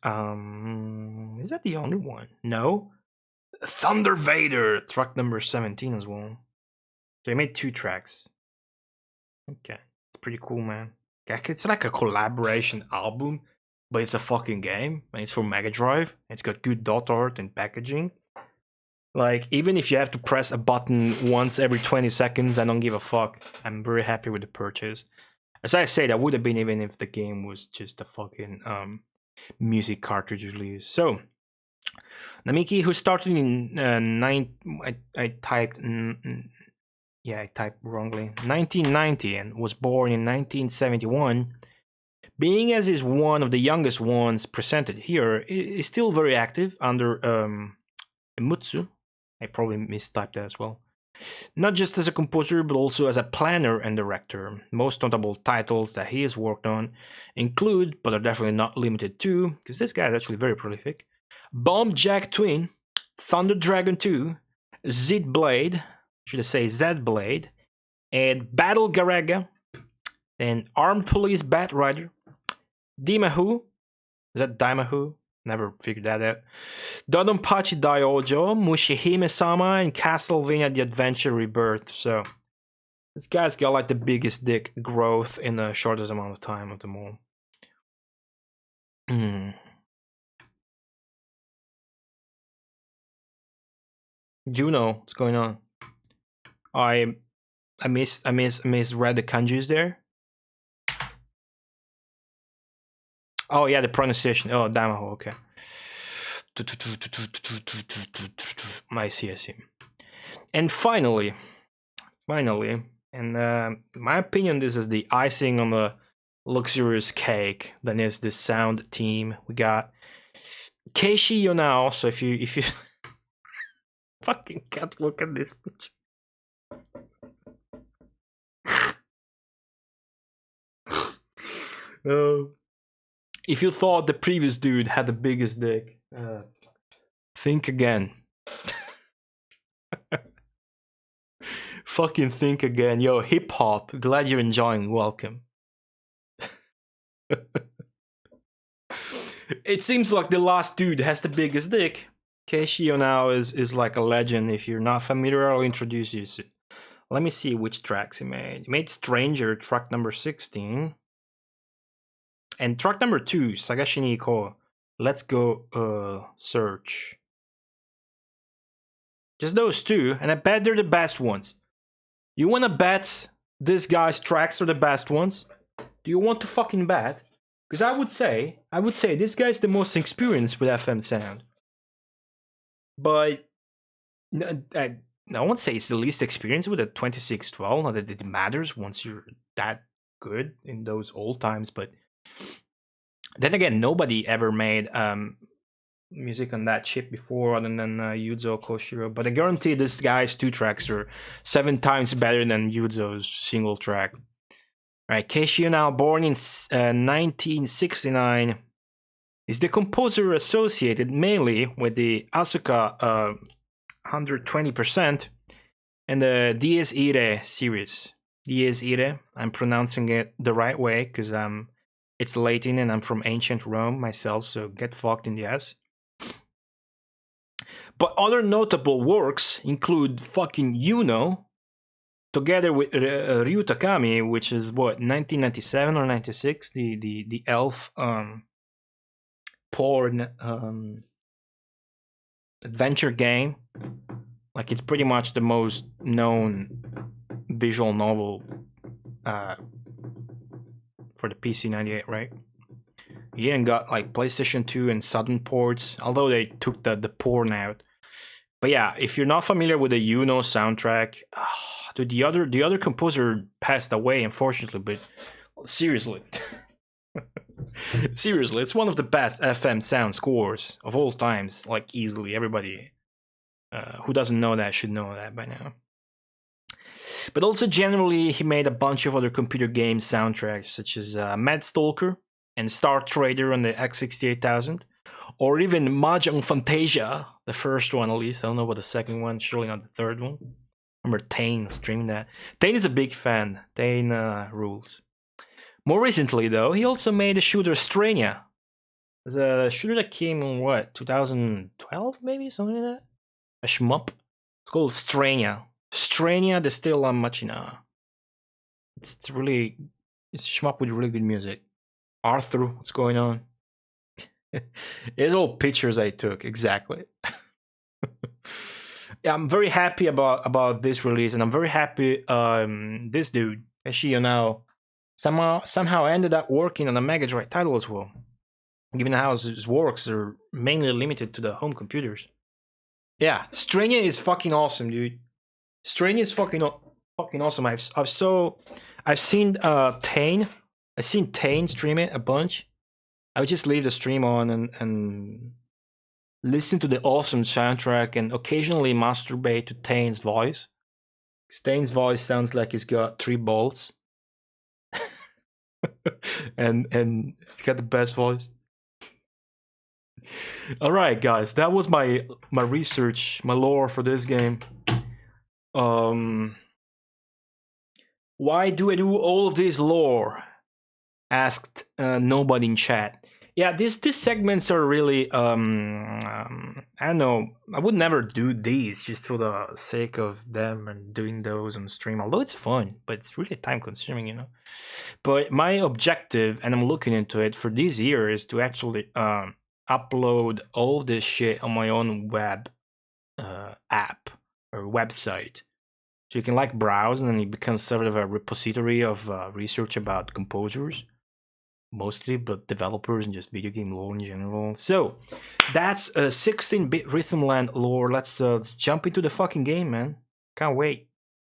Is that the only one? No. Thunder Vader, track number 17 as well. So he made 2 tracks. Okay, it's pretty cool, man. It's like a collaboration album, but it's a fucking game, and it's for Mega Drive. It's got good dot art and packaging. Like, even if you have to press a button once every 20 seconds, I don't give a fuck. I'm very happy with the purchase. As I said, that would have been even if the game was just a fucking music cartridge release. So, Namiki, who started in I typed wrongly, 1990, and was born in 1971, being as is one of the youngest ones presented here, is still very active under Mutsu. I probably mistyped that as well. Not just as a composer, but also as a planner and director. Most notable titles that he has worked on include, but are definitely not limited to, because this guy is actually very prolific, Bomb Jack Twin, Thunder Dragon 2, Zed Blade, should I say Zed Blade, and Battle Garaga, and Armed Police Bat Rider, Dimahu, is that Daimahu? Never figured that out. Dodonpachi Daiojo, Mushihime-sama, and Castlevania The Adventure Rebirth. So, this guy's got like the biggest dick growth in the shortest amount of time of them all. Juno, what's going on? I misread the kanjis there. Oh yeah, the pronunciation. Oh, Damaho, okay. I see. And finally, and my opinion, this is the icing on the luxurious cake. That is the sound team. We got Keishi Yonao. So if you fucking can't look at this picture. If you thought the previous dude had the biggest dick, think again. Fucking think again. Yo, hip hop, glad you're enjoying. Welcome. It seems like the last dude has the biggest dick. Keishi now is like a legend. If you're not familiar, I'll introduce you. Let me see which tracks he made. He made Stranger, track number 16. And track number 2, Sagashi ni Iko. Let's go search. Just those 2, and I bet they're the best ones. You wanna bet this guy's tracks are the best ones? Do you want to fucking bet? Because I would say this guy's the most experienced with FM sound. But I won't say it's the least experienced with a 2612. Not that it matters once you're that good in those old times, but then again, nobody ever made music on that chip before other than Yuzo Koshiro. But I guarantee this guy's 2 tracks are 7 times better than Yuzo's single track. Right, Keishi, now born in 1969, is the composer associated mainly with the Asuka 120% and the Dies Irae series. Dies Irae, I'm pronouncing it the right way because it's Latin and I'm from ancient Rome myself, so get fucked in the ass. But other notable works include fucking together with Ryu Takami, which is what 1997 or 96, the elf porn adventure game. Like, it's pretty much the most known visual novel for the PC 98, right? He even got like PlayStation 2 and Southern ports, although they took the porn out. But yeah, if you're not familiar with the Uno soundtrack, dude, the other composer passed away, unfortunately. But seriously, seriously, it's one of the best FM sound scores of all times. Like, easily, everybody who doesn't know that should know that by now. But also, generally, he made a bunch of other computer game soundtracks, such as Mad Stalker and Star Trader on the X68000, or even Mahjong Fantasia, the first one at least. I don't know about the second one, surely not the third one. I remember Tane streaming that. Tane is a big fan. Tane rules. More recently, though, he also made a shooter Strania. It's a shooter that came in, what, 2012 maybe? Something like that? A shmup. It's called Strania. Strania de Stella Machina. It's a shmup with really good music. Arthur, what's going on? It's all pictures I took, exactly. Yeah, I'm very happy about this release, and I'm very happy this dude, Ashio, now somehow ended up working on a Mega Drive title as well. Given how his works are mainly limited to the home computers. Yeah, Strania is fucking awesome, dude. Strania is fucking awesome. I've seen Tane. I've seen Tane stream it a bunch. I would just leave the stream on and listen to the awesome soundtrack and occasionally masturbate to Tane's voice. Tane's voice sounds like he's got 3 balls. and he's got the best voice. Alright, guys, that was my research, my lore for this game. Why do I do all of this lore? Asked nobody in chat. Yeah, these segments are really I don't know. I would never do these just for the sake of them and doing those on stream. Although it's fun, but it's really time consuming, you know. But my objective, and I'm looking into it for this year, is to actually upload all this shit on my own web app or website. So you can like browse, and then it becomes sort of a repository of research about composers, mostly, but developers and just video game lore in general. So that's 16-bit Rhythmland lore. Let's jump into the fucking game, man. Can't wait.